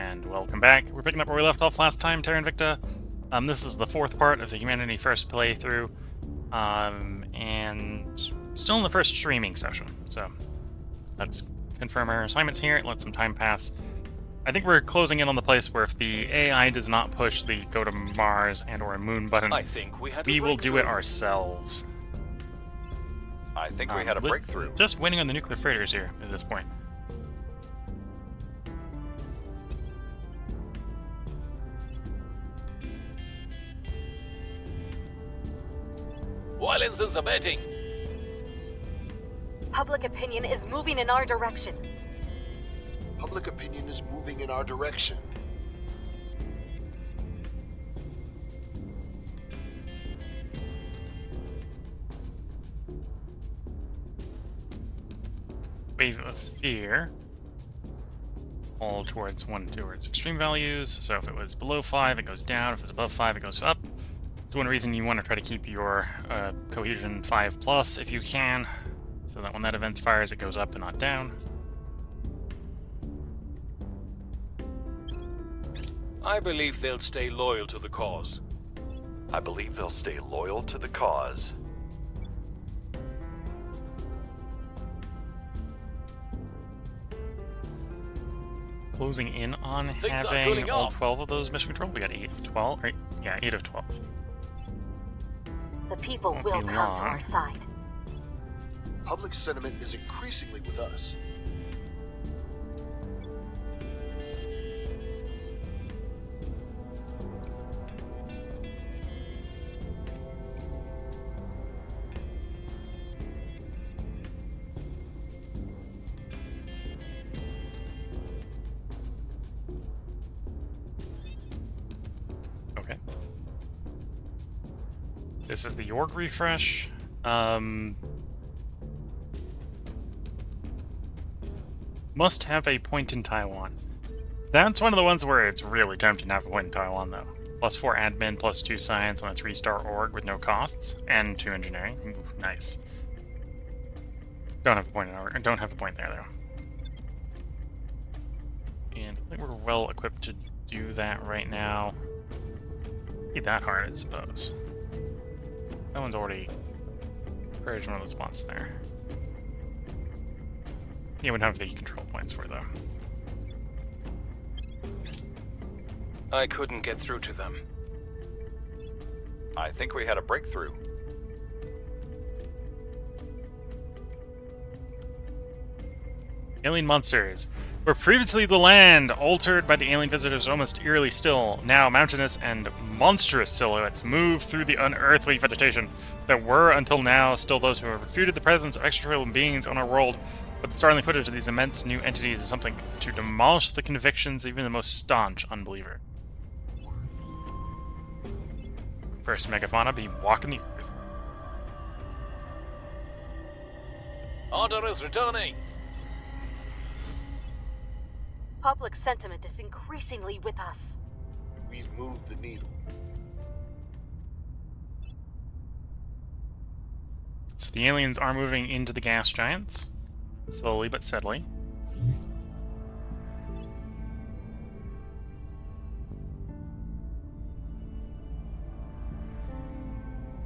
And welcome back. We're picking up where we left off last time, Terra Invicta. This is the fourth part of the Humanity First playthrough, and still in the first streaming session. So let's confirm our assignments here, let some time pass. I think we're closing in on the place where if the AI does not push the go to Mars and or moon button, we will do it ourselves. I think we had a breakthrough. Just winning on the nuclear freighters here at this point. Violence is abating. Public opinion is moving in our direction. Public opinion is moving in our direction. Wave of fear. All towards extreme values. So if it was below 5, it goes down. If it's above 5, it goes up. It's one reason you want to try to keep your cohesion 5+ if you can, so that when that event fires, it goes up and not down. I believe they'll stay loyal to the cause. I believe they'll stay loyal to the cause. Closing in on Things are having cooling all off. 12 of those mission control. We got 8 of 12, right? Yeah, 8 of 12. The people Won't will be come to long. our side. Public sentiment is increasingly with us. Okay. This is the org refresh. Must have a point in Taiwan. That's one of the ones where it's really tempting to have a point in Taiwan, though. +4 admin, +2 science on a 3-star org with no costs, and 2 engineering. Ooh, nice. Don't have a point there, though. And I think we're well equipped to do that right now. Be that hard, I suppose. Someone's already purged one of the spots there. You wouldn't have the control points for them. I couldn't get through to them. I think we had a breakthrough. Alien monsters were previously the land, altered by the alien visitors almost eerily still. Now mountainous and monstrous silhouettes move through the unearthly vegetation. There were, until now, still those who have refuted the presence of extraterrestrial beings on our world, but the startling footage of these immense new entities is something to demolish the convictions of even the most staunch unbeliever. First megafauna be walking the earth. Order is returning. Public sentiment is increasingly with us. We've moved the needle. So the aliens are moving into the gas giants, slowly but steadily.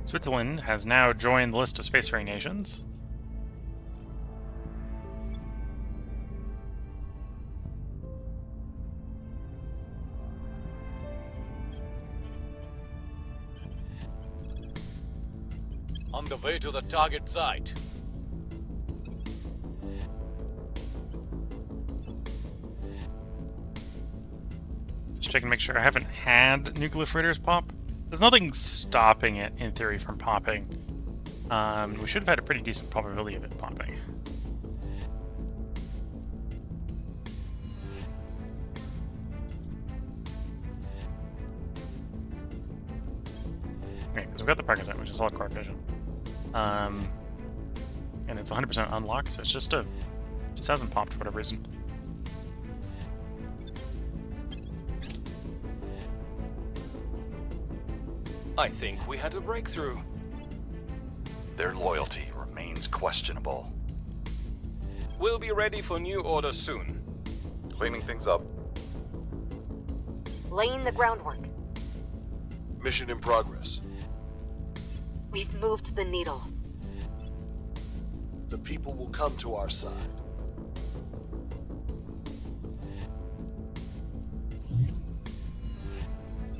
Switzerland has now joined the list of spacefaring nations. On the way to the target site. Just checking to make sure I haven't had nuclear freighters pop. There's nothing stopping it, in theory, from popping. We should have had a pretty decent probability of it popping. Okay, because we've got the Parkinson, which is all core vision. And it's 100% unlocked, so it's just hasn't popped for whatever reason. I think we had a breakthrough. Their loyalty remains questionable. We'll be ready for new orders soon. Cleaning things up. laying the groundwork. Mission in progress. We've moved the needle. The people will come to our side.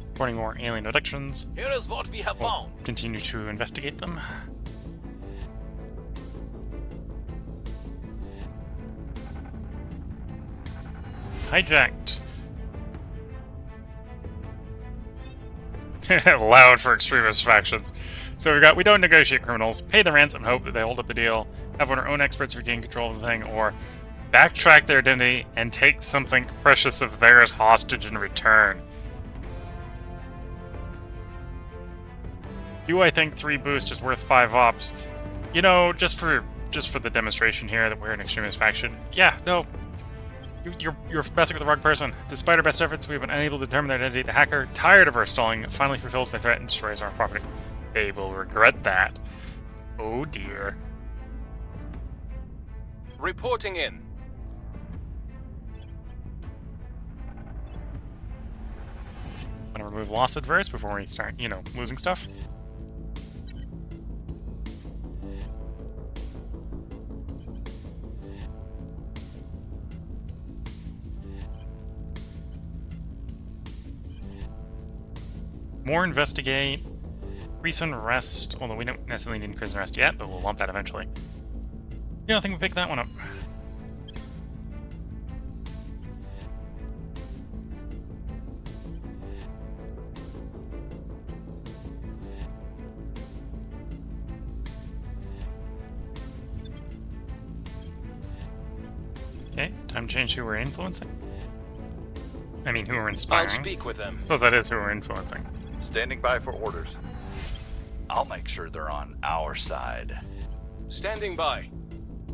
Reporting more alien abductions. Here is what we have found. Continue to investigate them. Hijacked. Loud for extremist factions. So we don't negotiate criminals, pay the ransom, hope that they hold up the deal, have one of our own experts regain control of the thing, or backtrack their identity and take something precious of theirs hostage in return. Do I think 3 boost is worth 5 ops? You know, just for the demonstration here that we're an extremist faction. Yeah, no. You're messing with the wrong person. Despite our best efforts, we've been unable to determine their identity. The hacker, tired of our stalling, finally fulfills their threat and destroys our property. They will regret that. Oh dear. Reporting in. Want to remove loss adverse before we start, losing stuff? More investigate. Increase and rest. Although we don't necessarily need increase and rest yet, but we'll want that eventually. Yeah, I think we picked that one up. Okay, time to change who we're influencing. I mean, who we're inspiring. I'll speak with them. So that is who we're influencing. Standing by for orders. I'll make sure they're on our side. Standing by.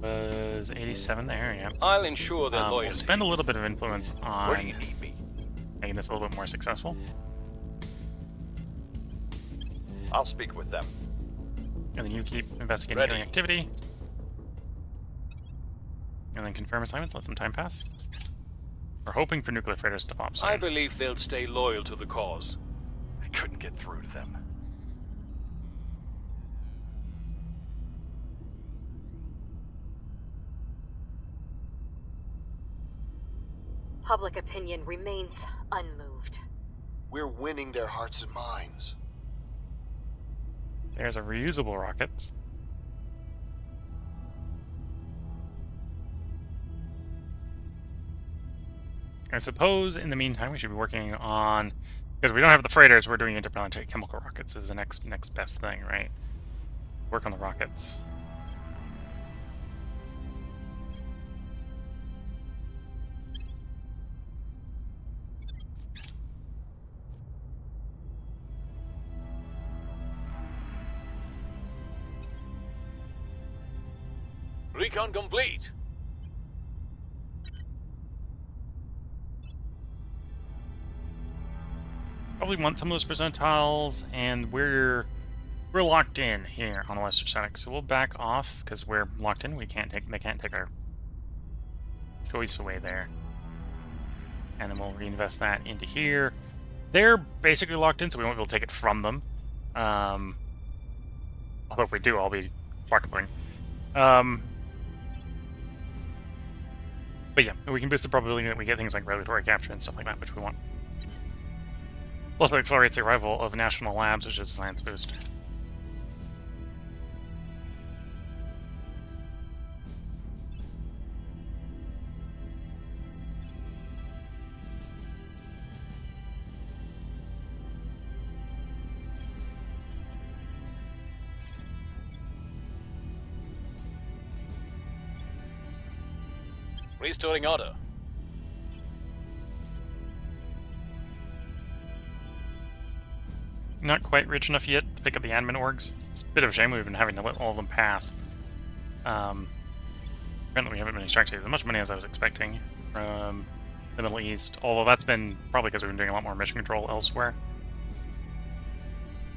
Was 87 there, yeah. I'll ensure their We'll loyalty. spend a little bit of influence Where do on you need me? making this a little bit more successful. I'll speak with them. And then you keep investigating Ready. alien activity. And then confirm assignments, let some time pass. We're hoping for nuclear freighters to pop soon. I believe they'll stay loyal to the cause. I couldn't get through to them. Public opinion remains unmoved. We're winning their hearts and minds. There's a reusable rocket. I suppose in the meantime we should be working on, because we don't have the freighters, we're doing interplanetary chemical rockets is the next best thing, right? Work on the rockets. Recon complete. Probably want some of those percentiles, and we're locked in here on Western Static, so we'll back off because we're locked in. They can't take our choice away there, and then we'll reinvest that into here. They're basically locked in, so we won't be able to take it from them. Although if we do, I'll be fuckling. But yeah, we can boost the probability that we get things like regulatory capture and stuff like that, which we want. Plus, it accelerates the arrival of national labs, which is a science boost. Restoring order. Not quite rich enough yet to pick up the admin orgs. It's a bit of a shame we've been having to let all of them pass. Apparently we haven't been extracting as much money as I was expecting from the Middle East, although that's been probably because we've been doing a lot more mission control elsewhere.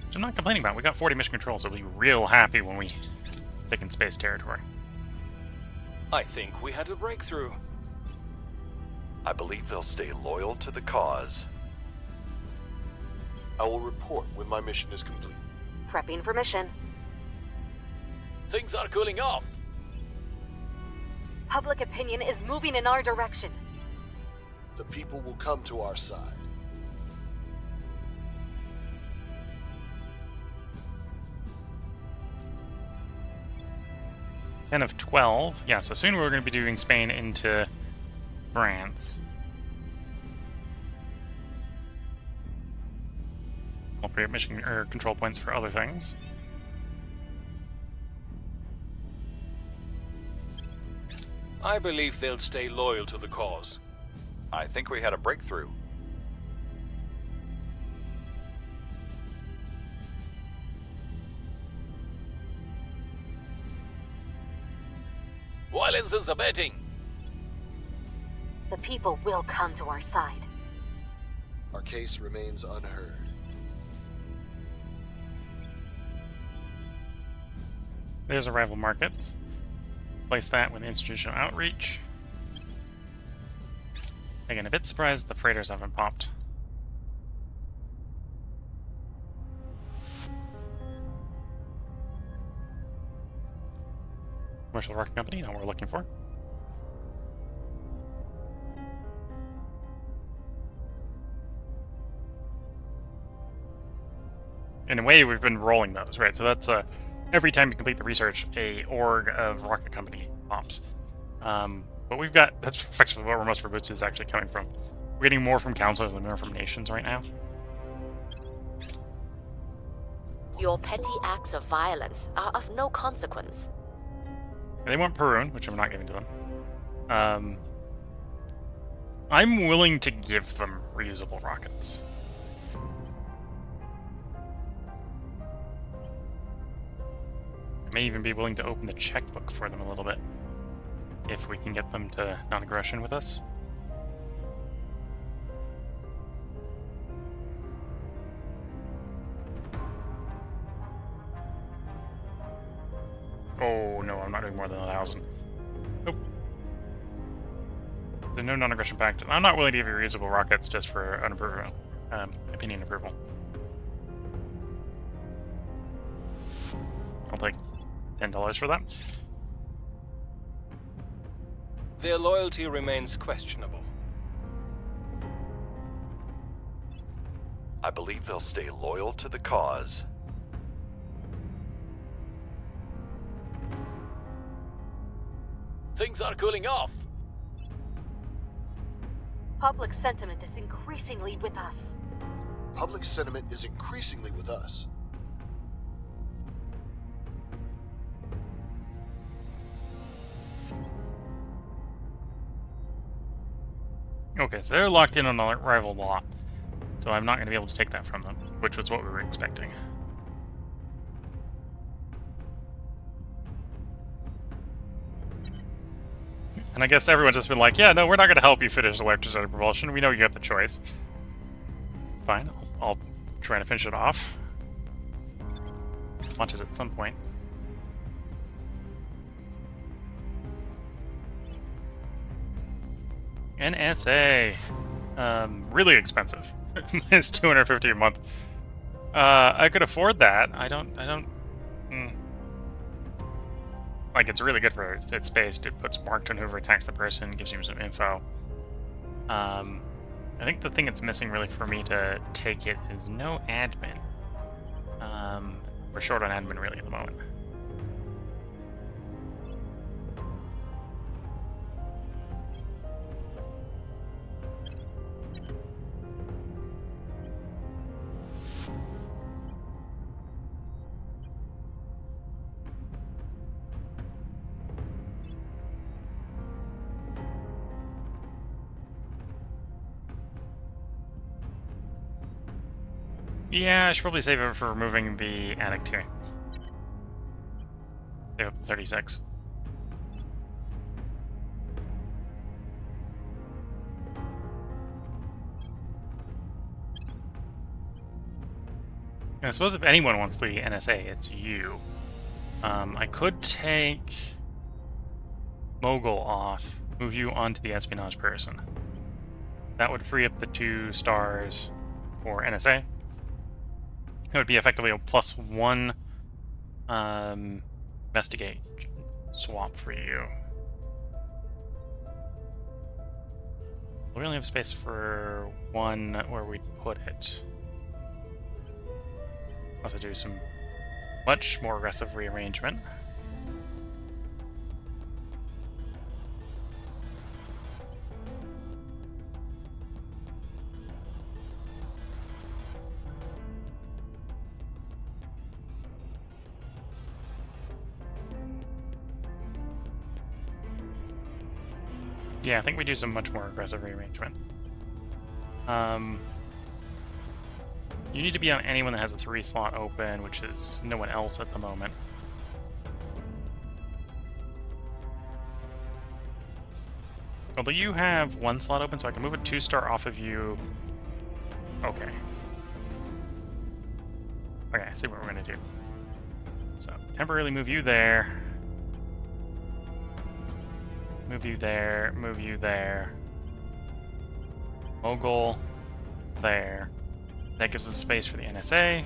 Which I'm not complaining about. We got 40 mission controls, so we'll be real happy when we take in space territory. I think we had a breakthrough. I believe they'll stay loyal to the cause. I will report when my mission is complete. Prepping for mission. Things are cooling off. Public opinion is moving in our direction. The people will come to our side. Ten of 12. Yeah, so soon we're going to be doing Spain into France. I'll free up mission or control points for other things. I believe they'll stay loyal to the cause. I think we had a breakthrough. Violence is abating. The people will come to our side. Our case remains unheard. There's arrival markets. Place that with institutional outreach. Again, a bit surprised the freighters haven't popped. Commercial rocket company, not what we're looking for. In a way, we've been rolling those, right? So that's every time you complete the research, a org of rocket company pops. But we've got, that's effectively where most of our boots is actually coming from. We're getting more from councilors than more from nations right now. Your petty acts of violence are of no consequence. They want Perun, which I'm not giving to them. I'm willing to give them reusable rockets. I may even be willing to open the checkbook for them a little bit, if we can get them to non-aggression with us. Oh no, I'm not doing more than 1,000. Nope. So no non-aggression pact. I'm not willing to give you reusable rockets just for an approval, opinion approval. I'll take $10 for that. Their loyalty remains questionable. I believe they'll stay loyal to the cause. Things are cooling off. Public sentiment is increasingly with us. Public sentiment is increasingly with us. Okay, so they're locked in on a rival law, so I'm not going to be able to take that from them, which was what we were expecting. And I guess everyone's just been like, yeah, no, we're not going to help you finish electrostatic propulsion. We know you have the choice. Fine, I'll try to finish it off. Want it at some point. NSA. Really expensive. It's $250 a month. I could afford that. I don't. Like, it's really good for its space. It puts marked on whoever attacks the person, gives you some info. I think the thing it's missing really for me to take it is no admin. We're short on admin really at the moment. Yeah, I should probably save it for removing the addict here. Save up to 36. And I suppose if anyone wants the NSA, it's you. I could take Mogul off, move you onto the espionage person. That would free up the 2 stars for NSA. It would be effectively a +1 investigate swap for you. We only have space for one where we put it. Unless I do some much more aggressive rearrangement. Yeah, I think we do some much more aggressive rearrangement. You need to be on anyone that has a 3 slot open, which is no one else at the moment. Although you have 1 slot open, so I can move a 2-star off of you. Okay. Okay, I see what we're gonna do. So, temporarily move you there. Move you there, move you there. Mogul there. That gives us space for the NSA.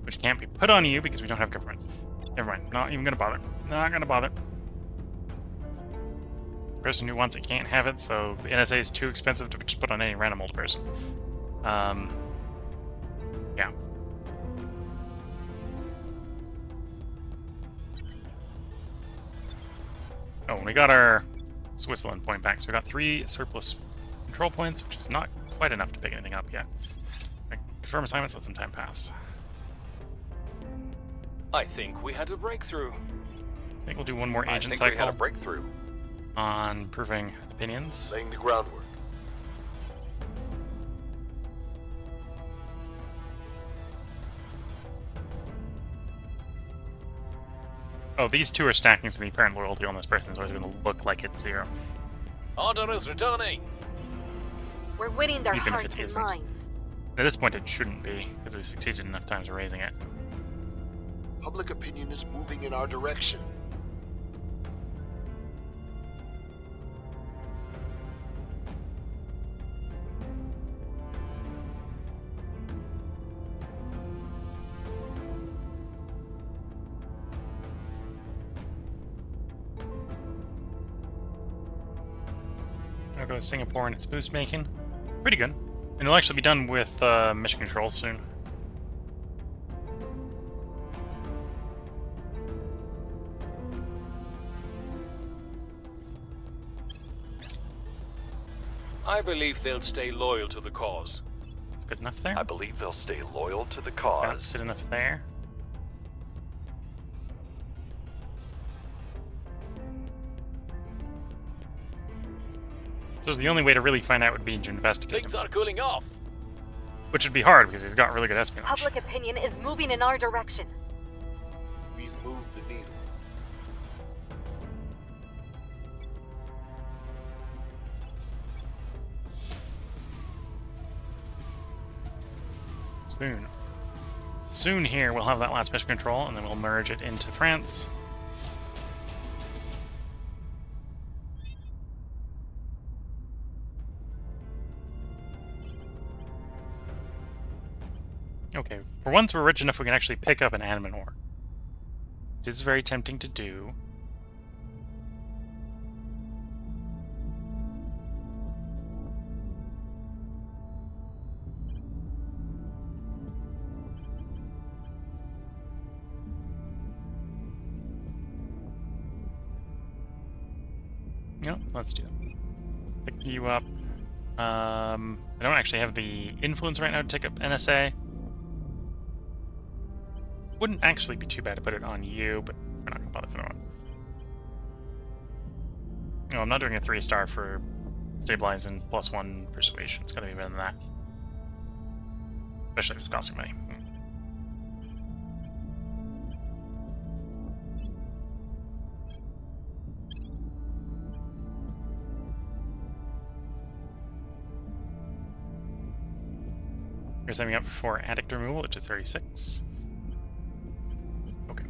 Which can't be put on you because we don't have government. Never mind, not even gonna bother. Not gonna bother. The person who wants it can't have it, so the NSA is too expensive to just put on any random old person. Yeah. Oh, we got our Switzerland point back, so we got 3 surplus control points, which is not quite enough to pick anything up yet. Confirm assignments, let some time pass. I think we had a breakthrough. I think we'll do one more agent I think we had cycle a breakthrough. on proving opinions. Laying the groundwork. Oh, these 2 are stacking, so the apparent loyalty on this person is always going to look like it's 0. Order is returning. We're winning their Even if hearts it and isn't. minds. At this point, it shouldn't be, because we've succeeded enough times raising it. Public opinion is moving in our direction. I'll go with Singapore and its boost making. Pretty good. And it'll actually be done with mission control soon. I believe they'll stay loyal to the cause. It's good enough there. I believe they'll stay loyal to the That's cause. good enough there. So the only way to really find out would be to investigate Things him. are cooling off. Which would be hard, because he's got really good espionage. Public opinion is moving in our direction. We've moved the needle. Soon. Soon here, we'll have that last mission control, and then we'll merge it into France. Okay, for once we're rich enough we can actually pick up an admin ore. Which is very tempting to do. No, let's do that. Pick you up. I don't actually have the influence right now to take up NSA. Wouldn't actually be too bad to put it on you, but we're not gonna bother for the moment. No, I'm not doing a 3-star for stabilize and +1 persuasion. It's gotta be better than that. Especially if it's costing money. You're setting up for addict removal, which is 36. Okay.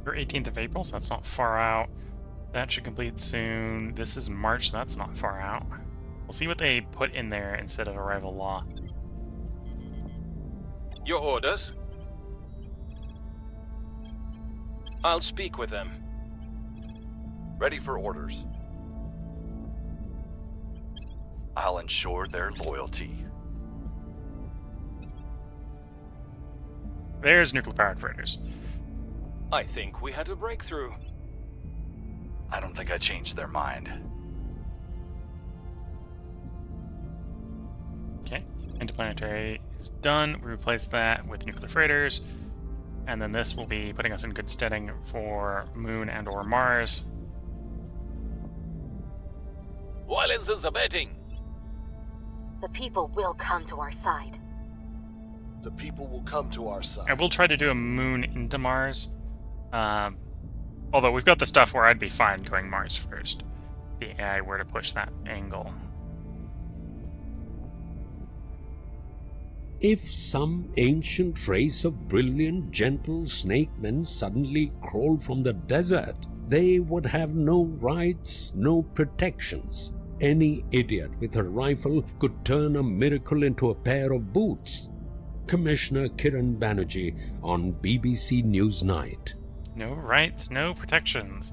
Or 18th of April, so that's not far out. That should complete soon. This is March, so that's not far out. We'll see what they put in there instead of arrival law. Your orders? I'll speak with them. Ready for orders. I'll ensure their loyalty. There's nuclear-powered freighters. I think we had a breakthrough. I don't think I changed their mind. Okay, interplanetary is done. We replace that with nuclear freighters. And then this will be putting us in good steading for Moon and or Mars. Violence is abating. The people will come to our side. The people will come to our I side. will try to do a Moon into Mars. Although we've got the stuff where I'd be fine going Mars first. If the AI were to push that angle. If some ancient race of brilliant, gentle snake men suddenly crawled from the desert, they would have no rights, no protections. Any idiot with a rifle could turn a miracle into a pair of boots. Commissioner Kiran Banerjee on BBC Newsnight. No rights, no protections.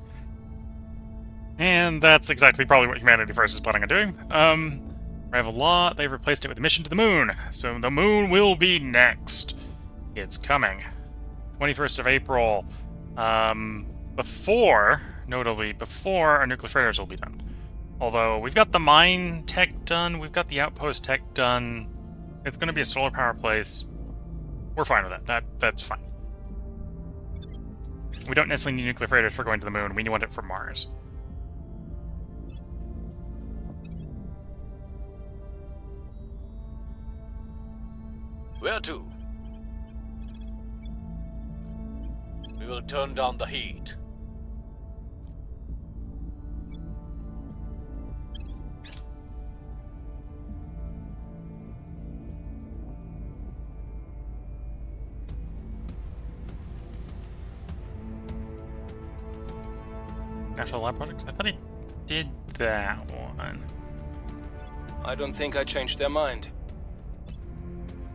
And that's exactly probably what Humanity First is planning on doing. Rival Law, they've replaced it with a mission to the moon. So the moon will be next. It's coming. 21st of April. Notably before our nuclear freighters will be done. Although we've got the mine tech done, we've got the outpost tech done. It's going to be a solar power place. We're fine with that. That's fine. We don't necessarily need nuclear freighters for going to the moon. We want it for Mars. Where to? We will turn down the heat. National Lab Projects? I thought I did that one. I don't think I changed their mind.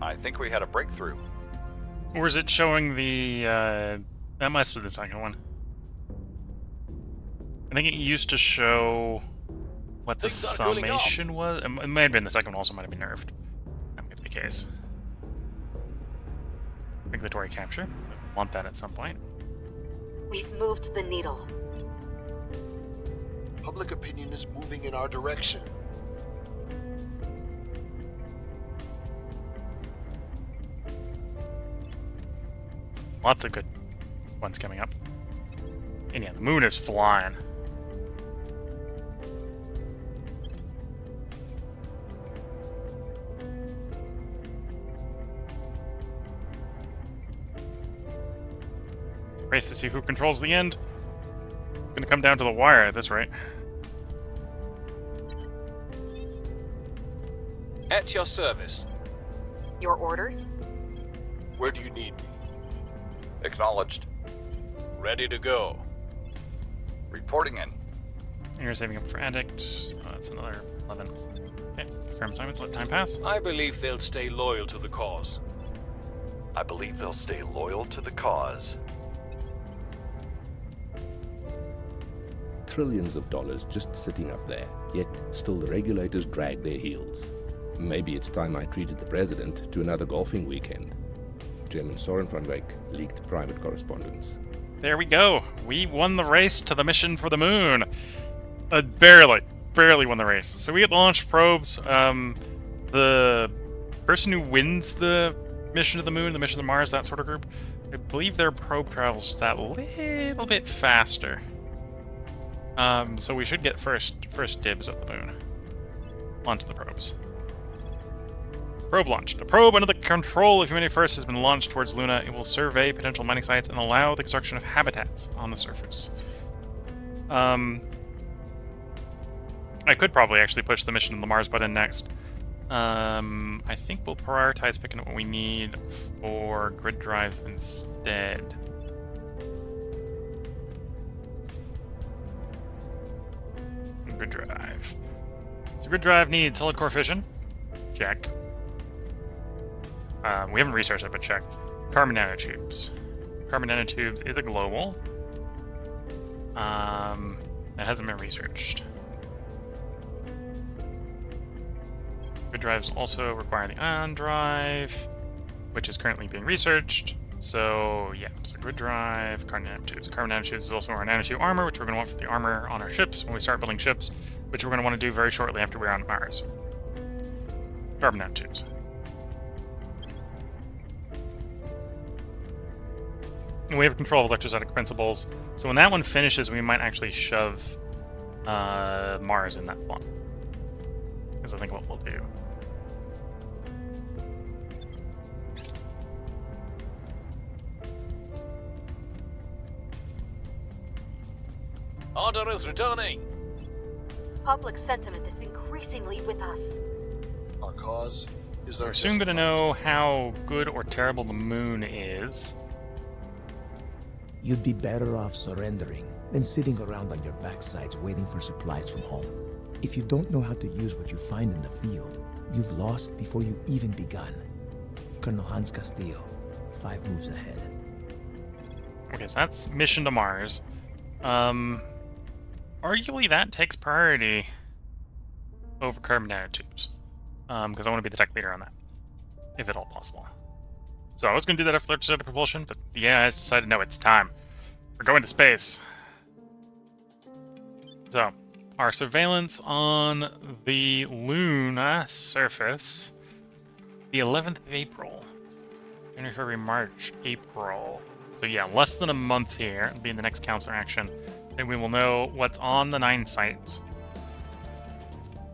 I think we had a breakthrough. Or is it showing the, that must be the second one. I think it used to show what the Things are cooling off. summation was. It may have been the second one, also might have been nerfed. That might be the case. Regulatory capture. I want that at some point. We've moved the needle. Public opinion is moving in our direction. Lots of good ones coming up. And yeah, the moon is flying. It's a race to see who controls the end. It's gonna come down to the wire at this rate. At your service. Your orders? Where do you need me? Acknowledged. Ready to go. Reporting in. And you're saving up for addict, so that's another 11. Okay, confirm assignments, let time pass. I believe they'll stay loyal to the cause. I believe they'll stay loyal to the cause. Trillions of dollars just sitting up there, yet still the regulators drag their heels. Maybe it's time I treated the president to another golfing weekend. Chairman Soren van Wyk leaked private correspondence. There we go. We won the race to the mission for the moon. Barely won the race. So we get launched probes. The person who wins the mission to the moon, the mission to Mars, that sort of group, I believe their probe travels just that little bit faster. So we should get first dibs at the moon. Launch the probes. Probe launched. A probe under the control of Humanity First has been launched towards Luna. It will survey potential mining sites and allow the construction of habitats on the surface. I could probably actually push the mission to the Mars button next. I think we'll prioritize picking up what we need for grid drives instead. Grid drive. So grid drive needs solid core fission. Check. We haven't researched it, but check. Carbon nanotubes. Carbon nanotubes is a global. That hasn't been researched. Grid drives also require the ion drive, which is currently being researched. So yeah, so grid drive, carbon nanotubes. Carbon nanotubes is also our nanotube armor, which we're going to want for the armor on our ships when we start building ships, which we're going to want to do very shortly after we're on Mars. Carbon nanotubes. And we have control of electrostatic principles, so when that one finishes, we might actually shove Mars in that slot. Is I think what we'll do. Order is returning. Public sentiment is increasingly with us. Our cause is We're soon going to know how good or terrible the moon is. You'd be better off surrendering than sitting around on your backsides waiting for supplies from home. If you don't know how to use what you find in the field, you've lost before you even begun. Colonel Hans Castillo, 5 moves ahead. Okay, so that's mission to Mars. Arguably that takes priority over carbon nanotubes. Because I want to be the tech leader on that, if at all possible. So I was going to do that after electrostatic propulsion, but the AI has decided, no, it's time. We're going to space. So, our surveillance on the Luna surface, the 11th of April. January, February, March, April. So yeah, less than a month here. It'll be in the next council action. And we will know what's on the 9 sites.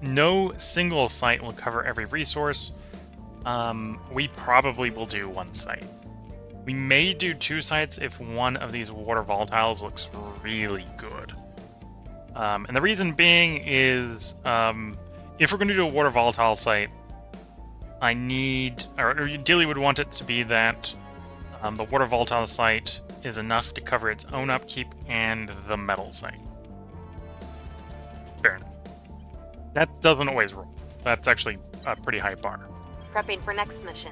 No single site will cover every resource. We probably will do 1 site. We may do 2 sites if one of these water volatiles looks really good. And the reason being is, if we're going to do a water volatile site, I need, or ideally would want it to be that the water volatile site is enough to cover its own upkeep and the metal site. Fair enough. That doesn't always roll. That's actually a pretty high bar. Prepping for next mission.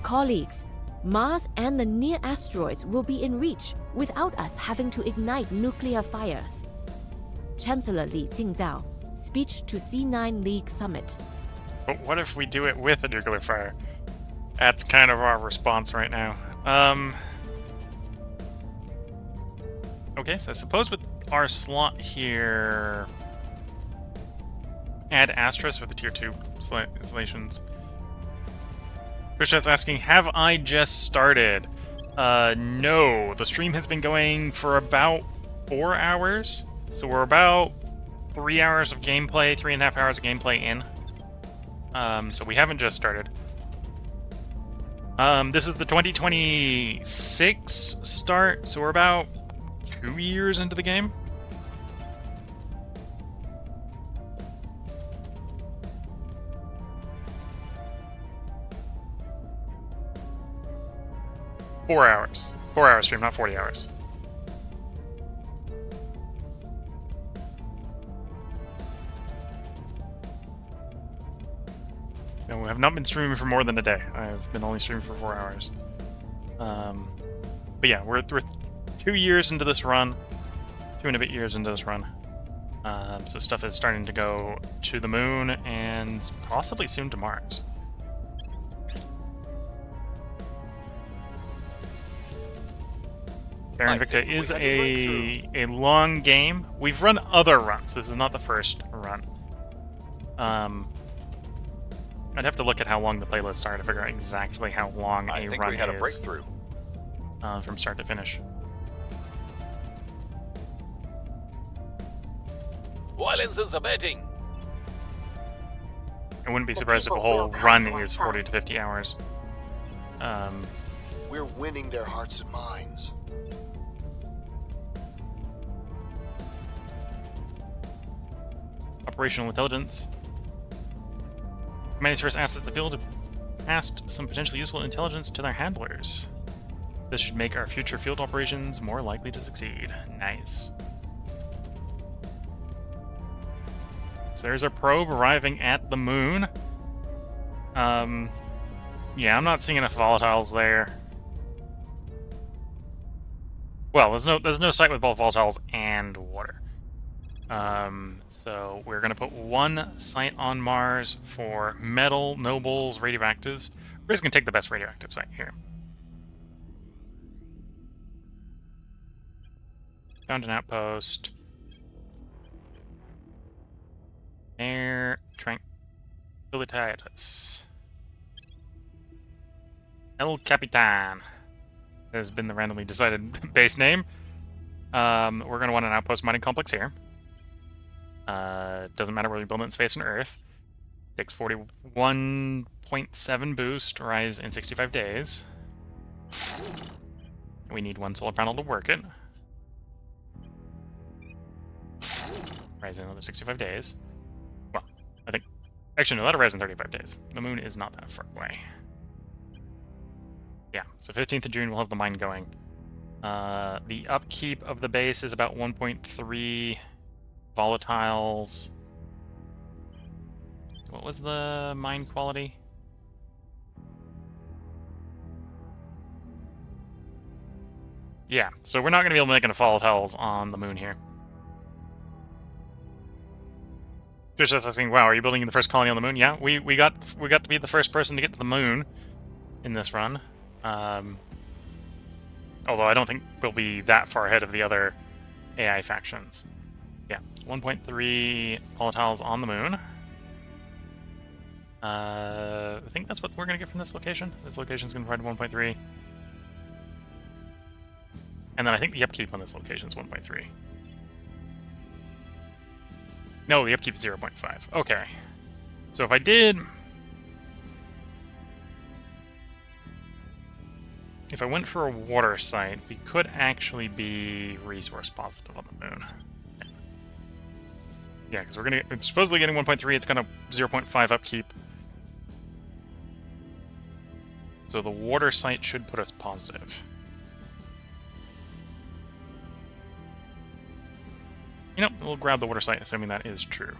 Colleagues, Mars and the near asteroids will be in reach without us having to ignite nuclear fires. Chancellor Li Qingzhao, speech to C9 League Summit. But what if we do it with a nuclear fire? That's kind of our response right now. Okay, so I suppose with our slot here, add asterisk with the tier 2 installations. Krishat's asking, have I just started? No, the stream has been going for about 4 hours. So we're about 3 hours of gameplay, 3.5 hours of gameplay in. So we haven't just started. This is the 2026 start, so we're about 2 years into the game. Four hours. 4 hour stream, not 40 hours. No, I have not been streaming for more than a day. I've been only streaming for 4 hours. But yeah, we're 2 years into this run. 2 and a bit years into this run. So stuff is starting to go to the moon and possibly soon to Mars. Terra Invicta is a long game. We've run other runs. This is not the first run. I'd have to look at how long the playlists are to figure out exactly how long a run is. I think we had a breakthrough. From start to finish. Violence is abating. I wouldn't be surprised if a whole run is 40 to 50 hours. We're winning their hearts and minds. Operational intelligence. Commanding source assets the field passed some potentially useful intelligence to their handlers. This should make our future field operations more likely to succeed. Nice. So there's our probe arriving at the moon. Yeah, I'm not seeing enough volatiles there. Well, there's no site with both volatiles and water. So we're gonna put one site on Mars for metal, nobles, radioactives. We're just gonna take the best radioactive site here. Found an outpost. Air Tranquilitatis. El Capitan has been the randomly decided base name. We're going to want an outpost mining complex here. Doesn't matter whether we build it in space or Earth. Takes 41.7 boost, rise in 65 days. We need one solar panel to work it. Rise in another 65 days. Well, I think... Actually, no, that'll rise in 35 days. The moon is not that far away. Yeah, so 15th of June we'll have the mine going. The upkeep of the base is about 1.3 volatiles. What was the mine quality? Yeah, so we're not going to be able to make enough volatiles on the moon here. Just asking, wow, are you building the first colony on the moon? Yeah, we got to be the first person to get to the moon in this run. Although I don't think we'll be that far ahead of the other AI factions. Yeah, 1.3 volatiles on the moon. I think that's what we're going to get from this location. This location is going to provide 1.3. And then I think the upkeep on this location is 1.3. No, the upkeep is 0.5. Okay. So if I did... If I went for a water site, we could actually be resource positive on the moon. Yeah, because we're supposedly getting 1.3, it's gonna 0.5 upkeep. So the water site should put us positive. You know, we'll grab the water site, assuming that is true.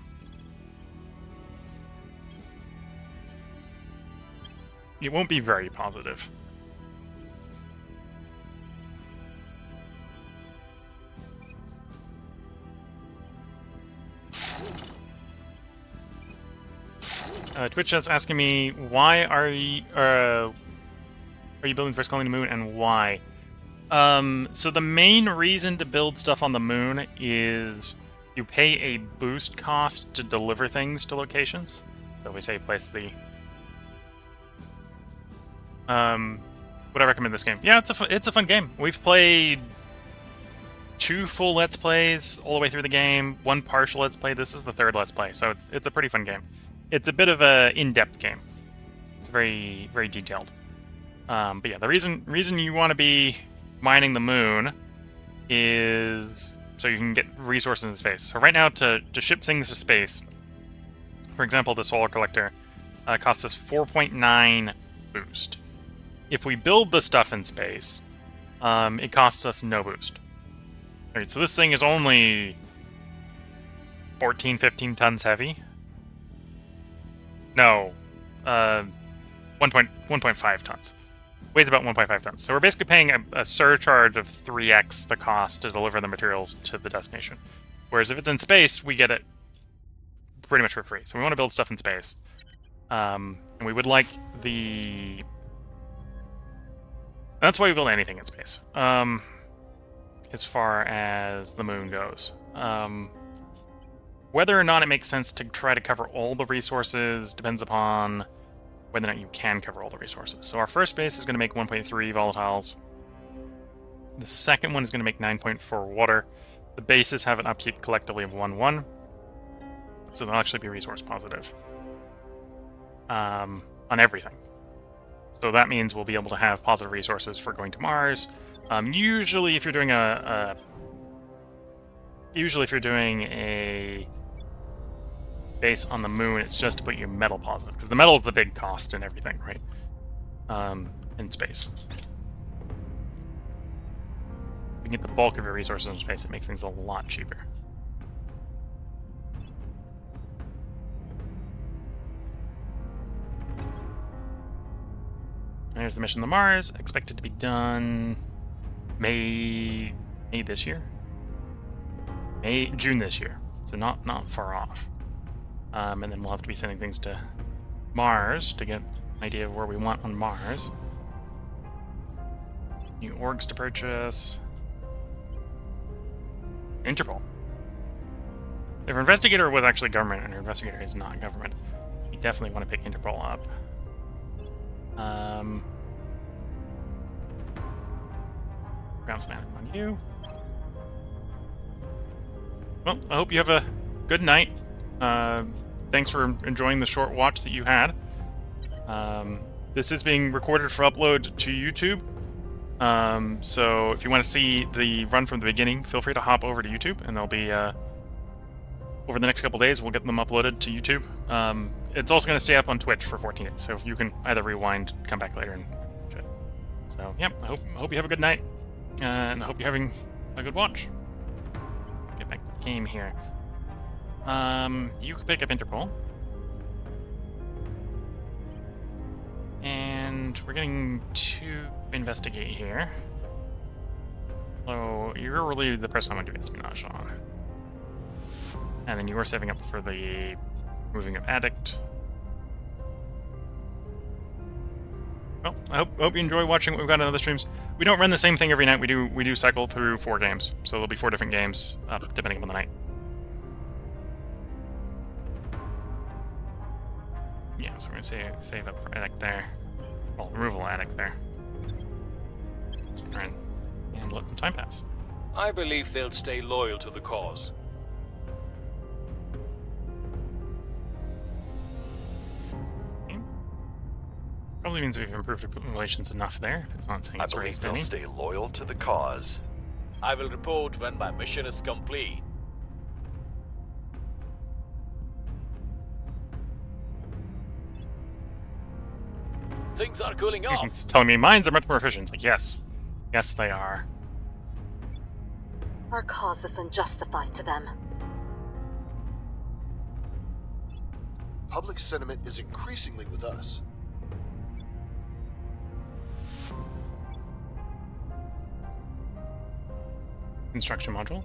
It won't be very positive. Twitch is asking me, why are you building the first colony on the moon, and why? So the main reason to build stuff on the moon is you pay a boost cost to deliver things to locations. So we say place the... would I recommend this game? Yeah, it's a fun game. We've played 2 full Let's Plays all the way through the game, 1 partial Let's Play. This is the 3rd Let's Play, so it's a pretty fun game. It's a bit of a in-depth game. It's very, very detailed. But yeah, the reason you want to be mining the moon is so you can get resources in space. So right now, to ship things to space, for example, the solar collector costs us 4.9 boost. If we build the stuff in space, it costs us no boost. Alright, so this thing is only 14, 15 tons heavy. No, 1.5 tons. Weighs about 1.5 tons. So we're basically paying a surcharge of 3x the cost to deliver the materials to the destination. Whereas if it's in space, we get it pretty much for free. So we want to build stuff in space. And we would like the... That's why we build anything in space. As far as the moon goes. Whether or not it makes sense to try to cover all the resources depends upon whether or not you can cover all the resources. So our first base is going to make 1.3 volatiles. The second one is going to make 9.4 water. The bases have an upkeep collectively of 1.1. So they'll actually be resource positive. On everything. So that means we'll be able to have positive resources for going to Mars. Usually if you're doing base on the moon. It's just to put your metal positive, because the metal is the big cost in everything, right? In space. You can get the bulk of your resources in space. It makes things a lot cheaper. There's the mission to Mars, expected to be done May this year. June this year, so not far off. And then we'll have to be sending things to Mars to get an idea of where we want on Mars. New orgs to purchase. Interpol. If our investigator was actually government and our investigator is not government, we definitely want to pick Interpol up. Ground span on you. Well, I hope you have a good night. Thanks for enjoying the short watch that you had. This is being recorded for upload to YouTube. So if you want to see the run from the beginning, feel free to hop over to YouTube, and they'll be over the next couple days. We'll get them uploaded to YouTube. It's also going to stay up on Twitch for 14 days, so if you can either rewind, come back later, and watch it. So yeah, I hope you have a good night, and I hope you're having a good watch. Get back to the game here. You can pick up Interpol. And we're getting to investigate here. So you're really the person I want to do espionage on. And then you are saving up for the moving of addict. Well, I hope you enjoy watching what we've got on other streams. We don't run the same thing every night. We do cycle through 4 games, so there'll be 4 different games depending on the night. Yeah, so we're gonna save up for addict there. Well, removal addict there. And let some time pass. I believe they'll stay loyal to the cause. Probably means we've improved relations enough there, if it's not saying it's raised any. I believe they'll stay loyal to the cause. I will report when my mission is complete. Things are cooling off. It's telling me mines are much more efficient. It's like, yes. Yes, they are. Our cause is unjustified to them. Public sentiment is increasingly with us. Construction module.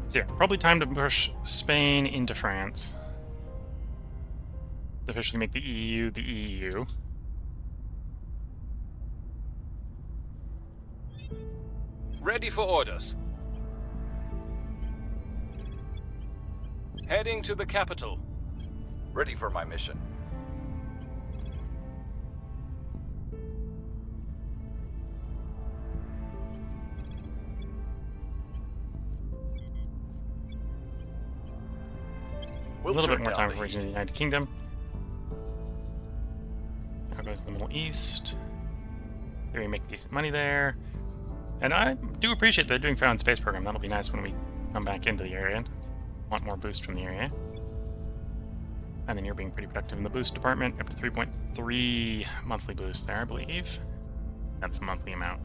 So yeah, probably time to push Spain into France. Officially make the EU the EU. Ready for orders. Heading to the capital. Ready for my mission. A little bit more time for region of the United Kingdom. Now goes to the Middle East. Here we make decent money there. And I do appreciate they're doing found space program. That'll be nice when we come back into the area. Want more boost from the area. And then you're being pretty productive in the boost department. Up to 3.3 monthly boost there, I believe. That's the monthly amount.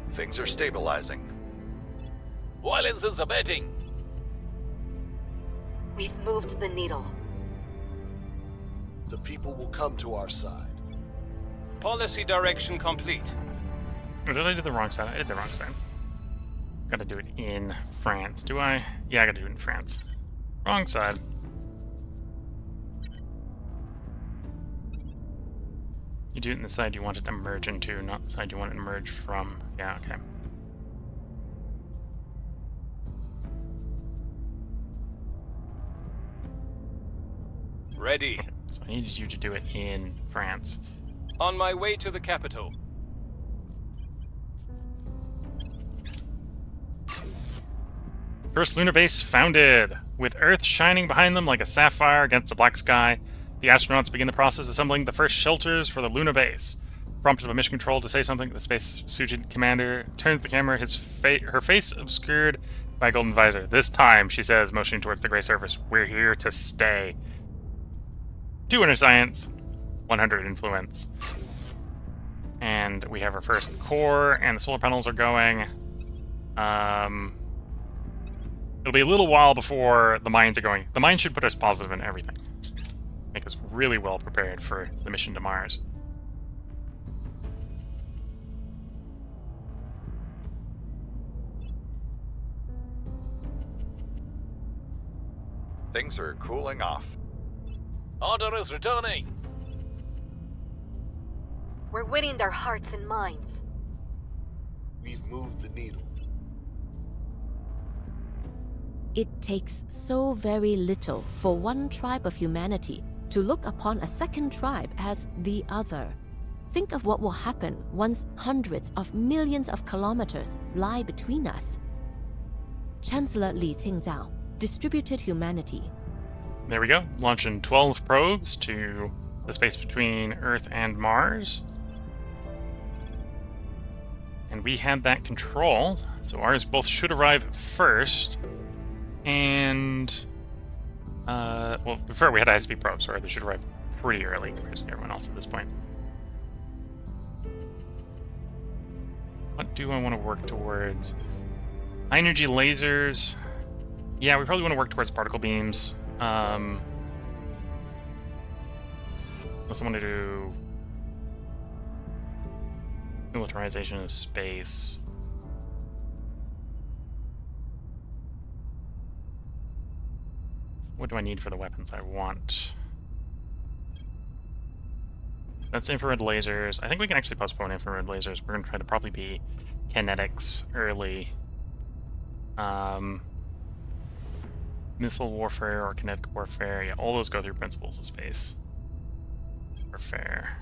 Things are stabilizing. Violence is abating. We've moved the needle. The people will come to our side. Policy direction complete. Oh, did I do the wrong side? I did the wrong side. Gotta do it in France. Do I? Yeah, I gotta do it in France. Wrong side. You do it in the side you want it to merge into, not the side you want it to merge from. Yeah, okay. Ready. Okay, so I needed you to do it in France. On my way to the capital. First lunar base founded! With Earth shining behind them like a sapphire against a black sky, the astronauts begin the process of assembling the first shelters for the lunar base. Prompted by mission control to say something, the space-suited commander turns the camera, her face obscured by a golden visor. This time, she says, motioning towards the gray surface, "We're here to stay." 2 inner science, 100 influence. And we have our first core, and the solar panels are going. It'll be a little while before the mines are going. The mines should put us positive in everything. Make us really well prepared for the mission to Mars. Things are cooling off. Order is returning. We're winning their hearts and minds. We've moved the needle. It takes so very little for one tribe of humanity to look upon a second tribe as the other. Think of what will happen once hundreds of millions of kilometers lie between us. Chancellor Li Qingzhao, Distributed Humanity. There we go. Launching 12 probes to the space between Earth and Mars. And we had that control, so ours both should arrive first. And, well, before we had high-speed probes, or they should arrive pretty early compared to everyone else at this point. What do I want to work towards? High-energy lasers. Yeah, we probably want to work towards particle beams. Unless I want to do militarization of space. What do I need for the weapons I want? That's infrared lasers. I think we can actually postpone infrared lasers. We're going to try to probably be kinetics early. Missile warfare or kinetic warfare. Yeah, all those go through principles of space warfare.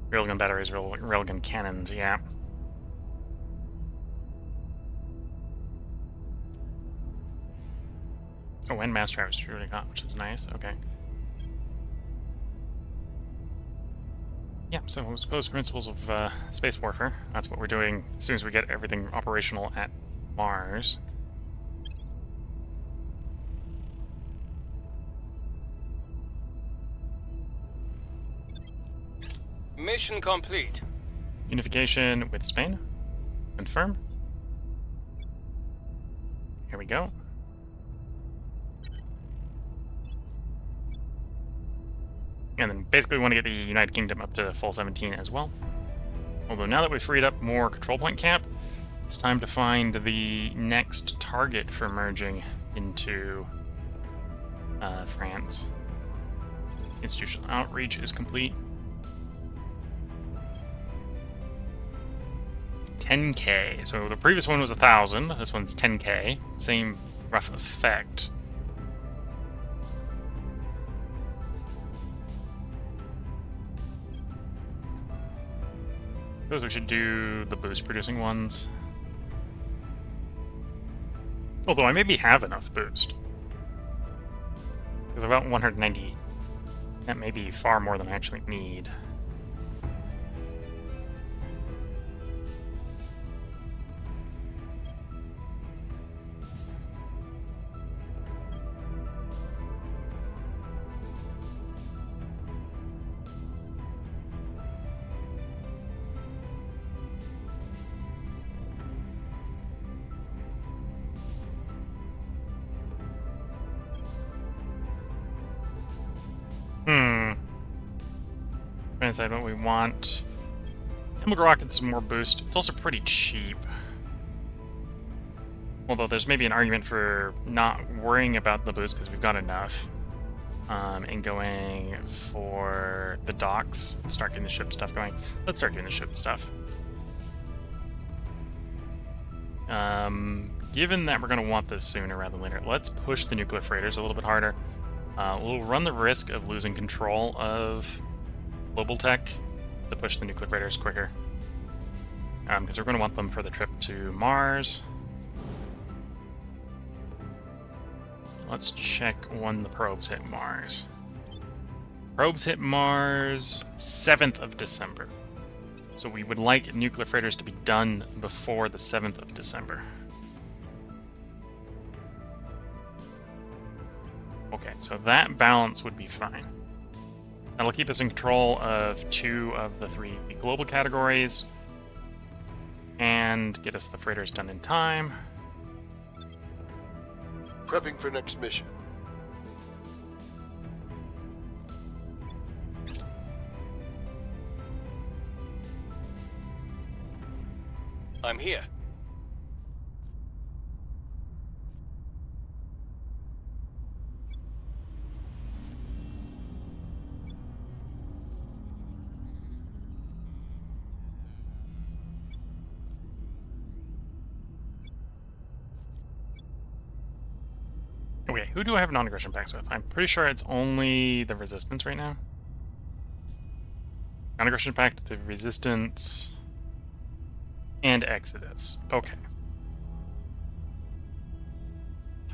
Railgun batteries, railgun cannons, yeah. Oh, and mass drivers really got, which is nice. Okay. Yeah, so I suppose principles of space warfare. That's what we're doing as soon as we get everything operational at Mars. Mission complete. Unification with Spain. Confirm. Here we go. And then basically we want to get the United Kingdom up to full 17 as well. Although now that we've freed up more control point camp, it's time to find the next target for merging into France. Institutional outreach is complete. 10k. So the previous one was 1,000. This one's 10k. Same rough effect. Suppose we should do the boost producing ones. Although I maybe have enough boost. Because about 190. That may be far more than I actually need. Trying to decide what we want. Chemical rockets some more boost. It's also pretty cheap. Although there's maybe an argument for not worrying about the boost because we've got enough. And going for the docks. Start getting the ship stuff going. Let's start doing the ship stuff. Given that we're going to want this sooner rather than later, let's push the nuclear freighters a little bit harder. We'll run the risk of losing control of global tech to push the nuclear freighters quicker. Because we're going to want them for the trip to Mars. Let's check when the probes hit Mars. Probes hit Mars 7th of December. So we would like nuclear freighters to be done before the 7th of December. Okay, so that balance would be fine. That'll keep us in control of 2 of the 3 global categories and get us the freighters done in time. Prepping for next mission. I'm here. Okay, who do I have non-aggression pacts with? I'm pretty sure it's only the Resistance right now. Non-aggression pact, the Resistance, and Exodus. Okay.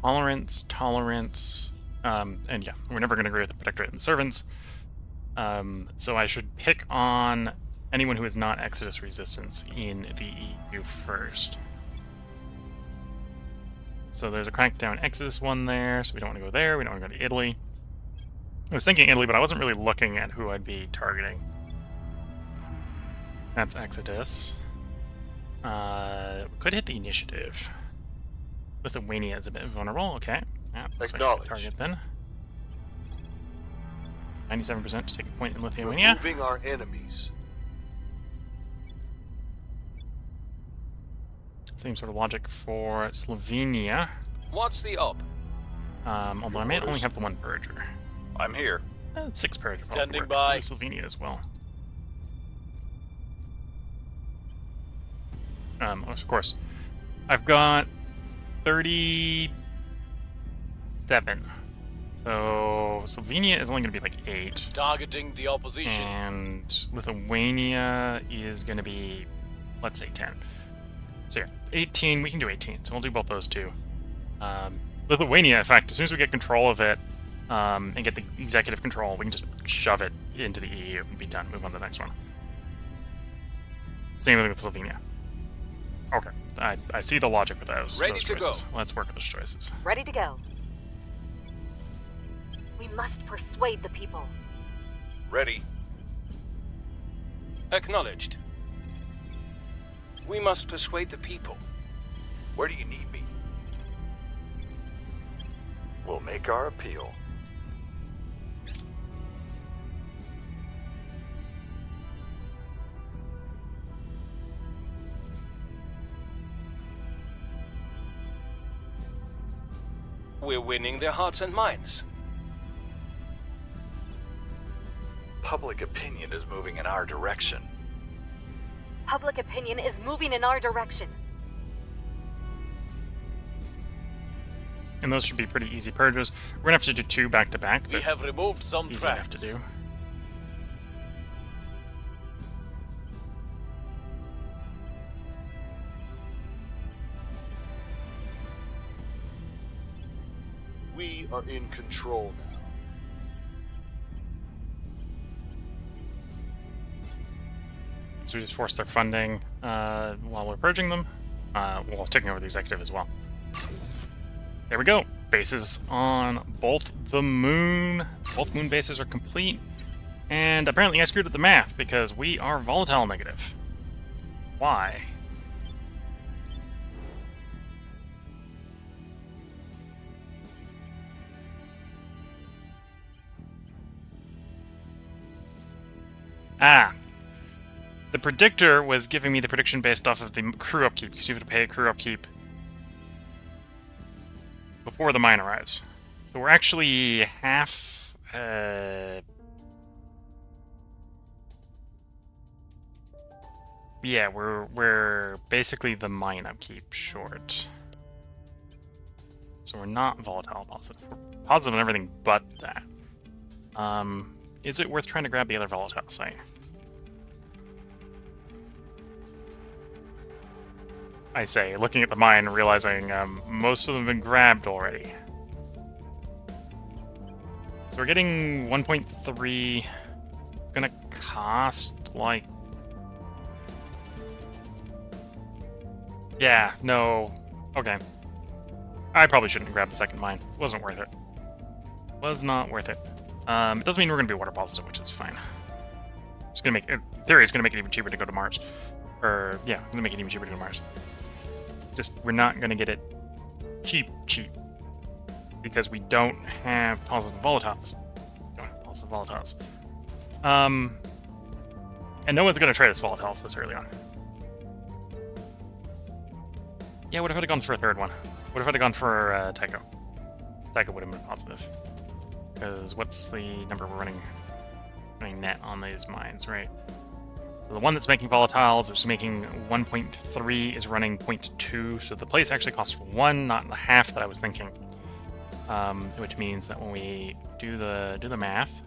Tolerance, and yeah, we're never going to agree with the Protectorate and the Servants. So I should pick on anyone who is not Exodus Resistance in the EU first. So there's a Crackdown Exodus one there, so we don't want to go there. We don't want to go to Italy. I was thinking Italy, but I wasn't really looking at who I'd be targeting. That's Exodus. Could hit the initiative. Lithuania is a bit vulnerable. Okay. Yeah, that's a target then. 97% to take a point in Lithuania. Removing our enemies. Same sort of logic for Slovenia. What's the up? Although I may only have the 1 Purger. I'm here. 6 Purger. Standing by. Slovenia as well. Of course. I've got 37. So Slovenia is only going to be like 8. Targeting the opposition. And Lithuania is going to be, let's say, 10. So yeah, 18, we can do 18, so we'll do both those two. Lithuania, in fact, as soon as we get control of it, and get the executive control, we can just shove it into the EU and be done. Move on to the next one. Same thing with Slovenia. Okay, I see the logic with those choices. Let's work with those choices. Ready to go. We must persuade the people. Ready. Acknowledged. We must persuade the people. Where do you need me? We'll make our appeal. We're winning their hearts and minds. Public opinion is moving in our direction. Public opinion is moving in our direction. And those should be pretty easy purges. We're gonna have to do 2 back to back. We have removed some easy enough to do. We are in control now. So we just force their funding while we're purging them, while taking over the executive as well. There we go. Bases on both the moon. Both moon bases are complete. And apparently I screwed up the math because we are volatile negative. Why? Ah. The predictor was giving me the prediction based off of the crew upkeep, because you have to pay a crew upkeep before the mine arrives. So we're actually half... yeah, we're basically the mine upkeep short. So we're not volatile positive. We're positive on everything but that. Is it worth trying to grab the other volatile site? I say, looking at the mine, realizing most of them have been grabbed already. So we're getting 1.3. It's gonna cost, like... Yeah, no. Okay. I probably shouldn't grab the second mine. Wasn't worth it. Was not worth it. It doesn't mean we're gonna be water positive, which is fine. It's gonna make... In theory, it's gonna make it even cheaper to go to Mars. Or, yeah, gonna make it even cheaper to go to Mars. Just, we're not gonna get it cheap. Because we don't have positive volatiles. And no one's gonna trade us volatiles this early on. Yeah, what if I'd have gone for a third one? What if I'd have gone for Tycho? Tycho would have been positive. Because what's the number we're running net on these mines, right? So the one that's making volatiles is making 1.3, is running 0.2, so the place actually costs 1, not the half that I was thinking. Which means that when we do the math,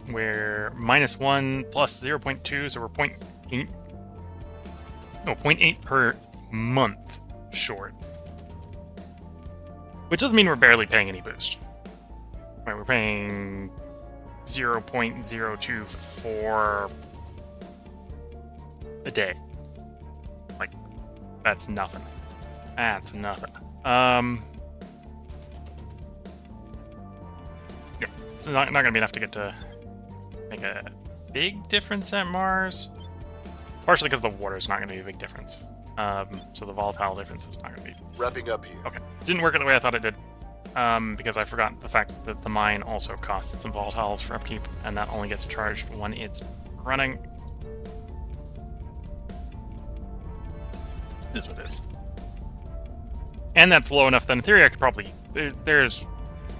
we're -1 plus 0.2, so we're 0.8. No, 0.8 per month short. Which doesn't mean we're barely paying any boost. Right, we're paying 0.024 a day. Like, that's nothing. That's nothing. Yeah, it's not gonna be enough to get to make a big difference at Mars. Partially because the water is not gonna be a big difference. So the volatile difference is not gonna be... Wrapping up here. Okay. It didn't work the way I thought it did. Because I forgot the fact that the mine also costs some volatiles for upkeep, and that only gets charged when it's running. It is what it is. And that's low enough that in theory I could probably... There's...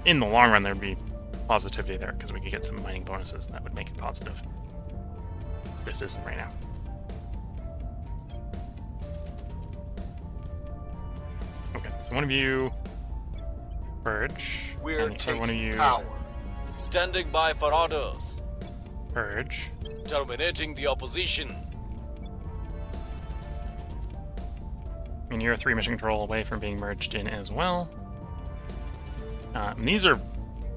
In the long run, there'd be positivity there, because we could get some mining bonuses, and that would make it positive. This isn't right now. Okay, so one of you... Purge. We're and the other one of you... power. Standing by for orders. Purge. Terminating the opposition. And you're a 3 mission control away from being merged in as well. And these are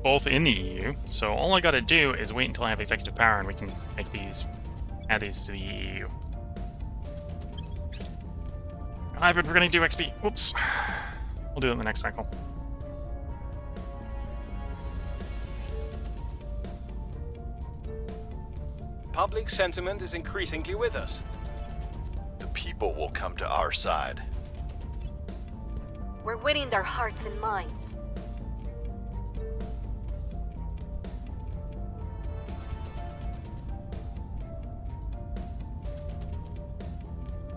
both in the EU, so all I gotta do is wait until I have executive power and we can make these, add these to the EU. I've been forgetting to do XP. Whoops. We'll do it in the next cycle. Public sentiment is increasingly with us. The people will come to our side. We're winning their hearts and minds.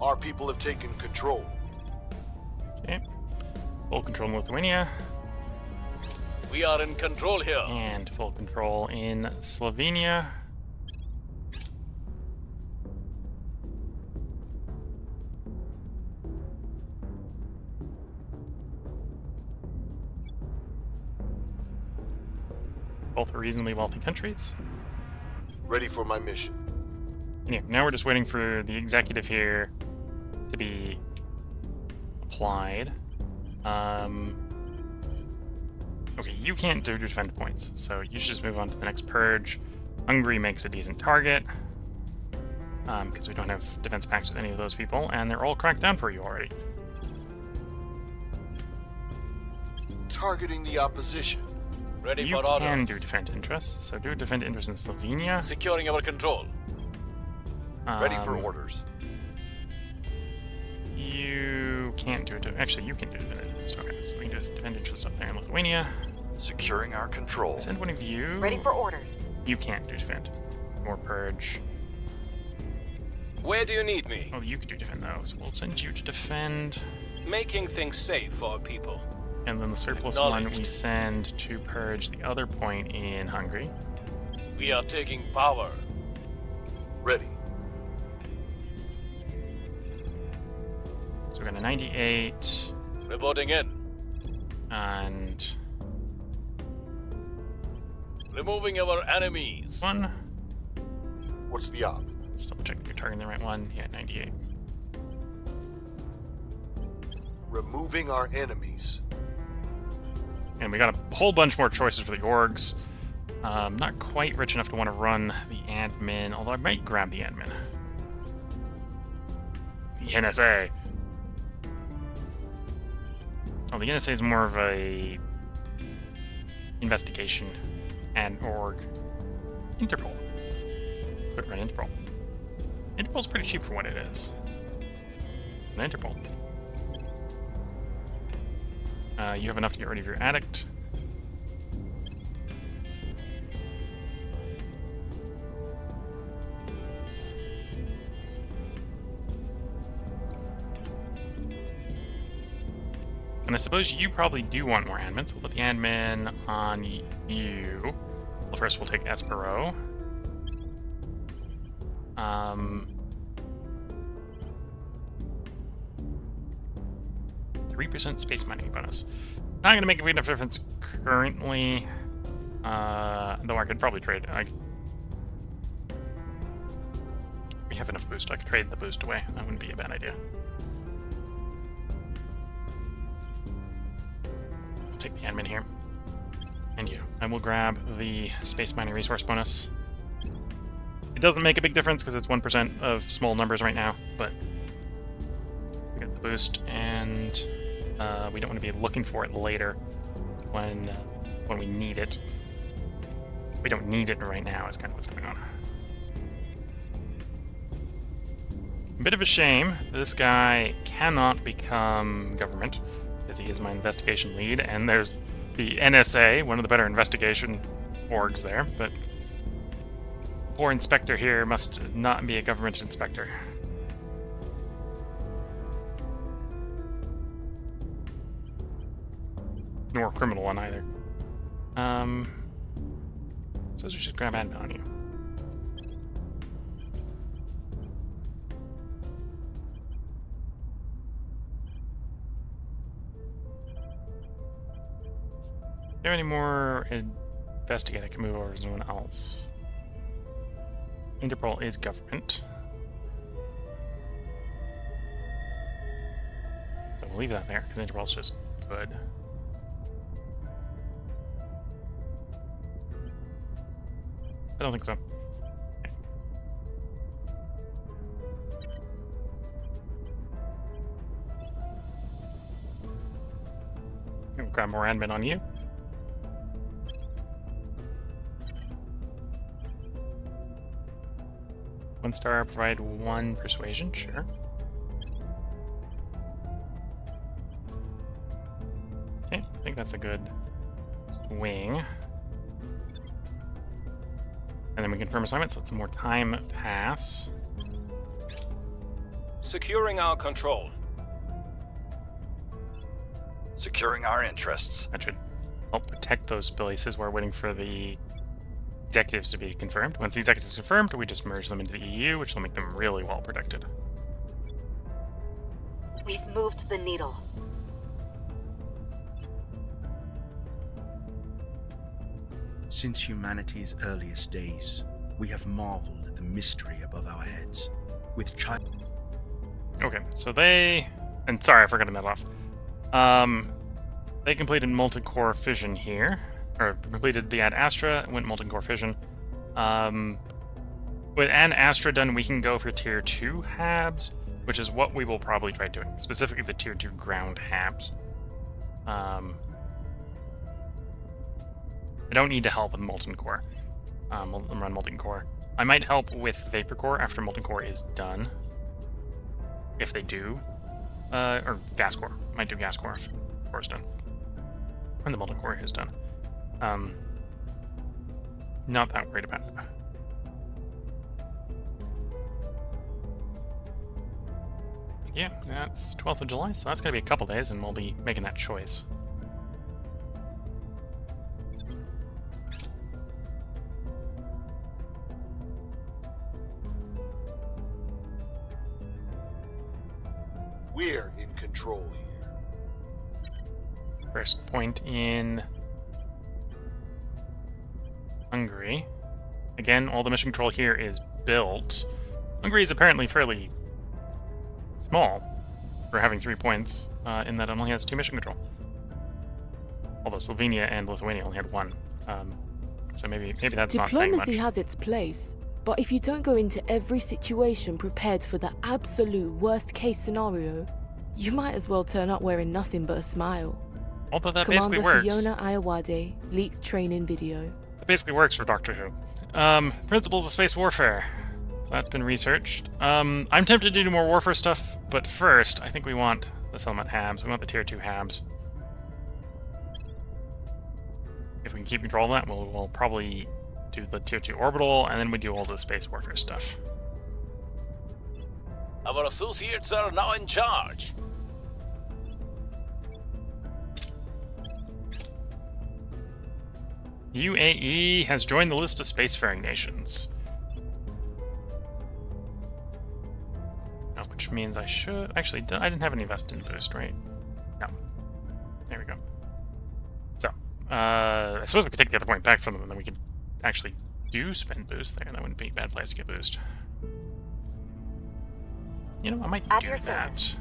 Our people have taken control. Okay. Full control in Lithuania. We are in control here. And full control in Slovenia. Both are reasonably wealthy countries. Ready for my mission. And yeah, now we're just waiting for the executive here to be applied. Okay, you can't do defend points, so you should just move on to the next purge. Hungary makes a decent target, because we don't have defense pacts with any of those people, and they're all cracked down for you already. Targeting the opposition. Ready You for orders. can do defend interests, so do defend interests in Slovenia. Securing our control. Ready for orders. You can't do it. Actually, you can do defend interest. Okay, so we can just defend interest up there in Lithuania. Securing our control. Send one of you. Ready for orders. You can't do defend. Or purge. Where do you need me? Oh, you can do defend though, so we'll send you to defend. Making things safe for our people. And then the surplus one we send to purge the other point in Hungary. We are taking power. Ready. So we're going to 98. Reporting in. And Removing our enemies. 1. What's the op? Still check if you're targeting the right one. Yeah, 98. Removing our enemies. And we got a whole bunch more choices for the orgs. Not quite rich enough to want to run the admin, although I might grab the admin. The NSA. Oh, the NSA is more of a investigation and org. Interpol. Could run Interpol. Interpol's pretty cheap for what it is. An Interpol. You have enough to get rid of your addict. And I suppose you probably do want more admins. We'll put the admin on you. Well, first we'll take Espero. 3% space mining bonus. Not going to make a big enough difference currently. Though I could probably trade. We have enough boost. I could trade the boost away. That wouldn't be a bad idea. Take the admin here. And you. I will grab the space mining resource bonus. It doesn't make a big difference because it's 1% of small numbers right now, but we get the boost, and we don't want to be looking for it later when we need it. We don't need it right now is kind of what's going on. A bit of a shame. This guy cannot become government because he is my investigation lead, and there's the NSA, one of the better investigation orgs there, but poor inspector here must not be a government inspector. Nor a criminal one either. So we should grab admin on you. Is there any more investigate I can move over to someone else? Interpol is government. So we'll leave that there, because Interpol's just good. I don't think so. Okay. We'll grab more admin on you. One star, provide one persuasion, sure. Okay, I think that's a good swing. And then we confirm assignments, let some more time pass. Securing our control. Securing our interests. That should help protect those places. We're waiting for the executives to be confirmed. Once the executives are confirmed, we just merge them into the EU, which will make them really well protected. We've moved the needle. Since humanity's earliest days, we have marveled at the mystery above our heads. With child. Okay, so they... And sorry, I forgot to that off. They completed molten core fission here. Or completed the Ad Astra, went molten core fission. With Ad Astra done, we can go for tier 2 HABs, which is what we will probably try doing. Specifically the tier 2 ground HABs. I don't need to help with molten core. We'll run molten core. I might help with vapor core after molten core is done. If they do. Or gas core. Might do gas core if core is done. And the molten core is done. Not that worried about it. Yeah, that's 12th of July, so that's going to be a couple days, and we'll be making that choice. We're in control here. First point in Hungary. Again, all the mission control here is built. Hungary is apparently fairly small for having 3 points, in that it only has 2 mission control. Although Slovenia and Lithuania only had 1. So maybe that's not saying much. Diplomacy has its place, but if you don't go into every situation prepared for the absolute worst-case scenario, you might as well turn up wearing nothing but a smile. Although that Commander basically works. Fiona Iowade, leaked training video. That basically works for Doctor Who. Principles of space warfare. That's been researched. I'm tempted to do more warfare stuff, but first, I think we want the settlement HABs. We want the tier 2 HABs. If we can keep control of that, we'll probably do the tier 2 orbital, and then we do all the space warfare stuff. Our associates are now in charge. UAE has joined the list of spacefaring nations. Oh, which means I should... Actually, I didn't have any invest in boost, right? No. There we go. So, I suppose we could take the other point back from them, and then we could actually do spend boost there. That wouldn't be a bad place to get boost. You know, I might do that.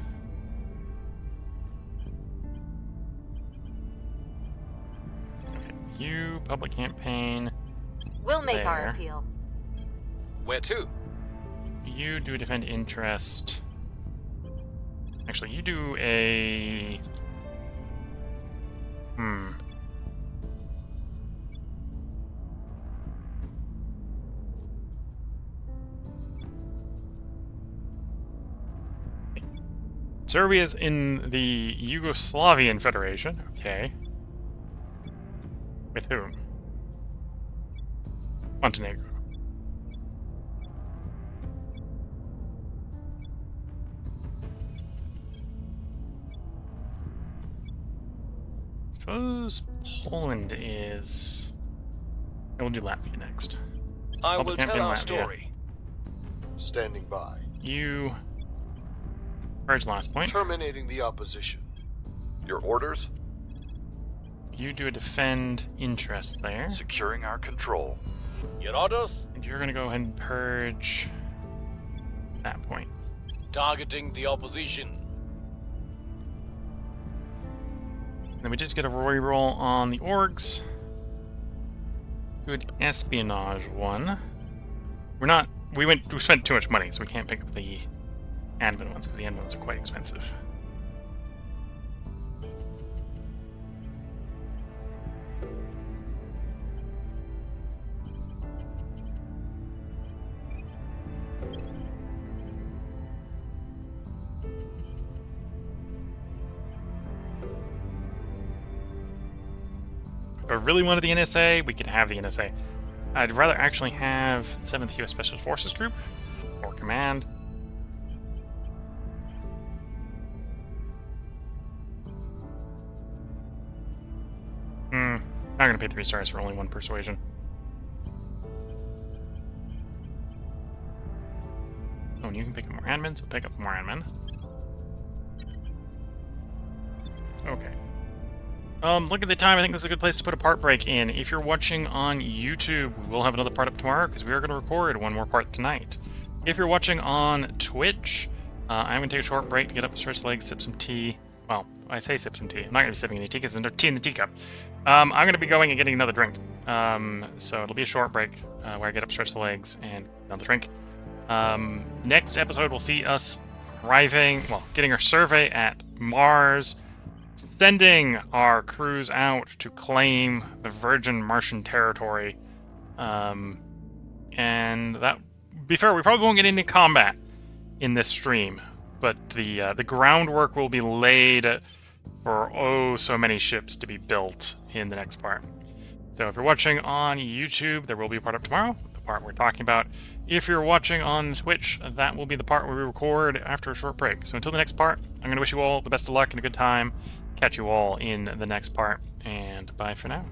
You, public campaign. We'll make there. our appeal. Where to? You do a defend interest. Actually, you do a... Serbia's in the Yugoslavian Federation. Okay. With whom? Montenegro. Suppose Poland is... We'll do Latvia next. I Public will tell campaign our Latvia. story. Standing by. You... Purge last point. Terminating the opposition. Your orders? You do a defend interest there. Securing our control. Your orders? And you're going to go ahead and purge that point. Targeting the opposition. Then we just get a reroll on the orgs. Good espionage one. We spent too much money, so we can't pick up the admin ones because the admin ones are quite expensive. If I really wanted the NSA, we could have the NSA. I'd rather actually have the 7th U.S. Special Forces Group, or Command. Not gonna pay 3 stars for only 1 persuasion. Oh, and you can pick up more admins, so pick up more admin. Okay. Look at the time. I think this is a good place to put a part break in. If you're watching on YouTube, we will have another part up tomorrow because we are going to record 1 more part tonight. If you're watching on Twitch, I'm going to take a short break to get up, stretch the legs, sip some tea. Well, I say sip some tea. I'm not going to be sipping any tea because there's no tea in the teacup. I'm going to be going and getting another drink. So it'll be a short break where I get up, stretch the legs, and another drink. Next episode, we'll see us arriving, well, getting our survey at Mars, sending our crews out to claim the virgin Martian territory. And that, be fair, we probably won't get into combat in this stream, but the groundwork will be laid for so many ships to be built in the next part. So if you're watching on YouTube, there will be a part up tomorrow, the part we're talking about. If you're watching on Twitch, that will be the part where we record after a short break. So until the next part, I'm going to wish you all the best of luck and a good time. Catch you all in the next part, and bye for now.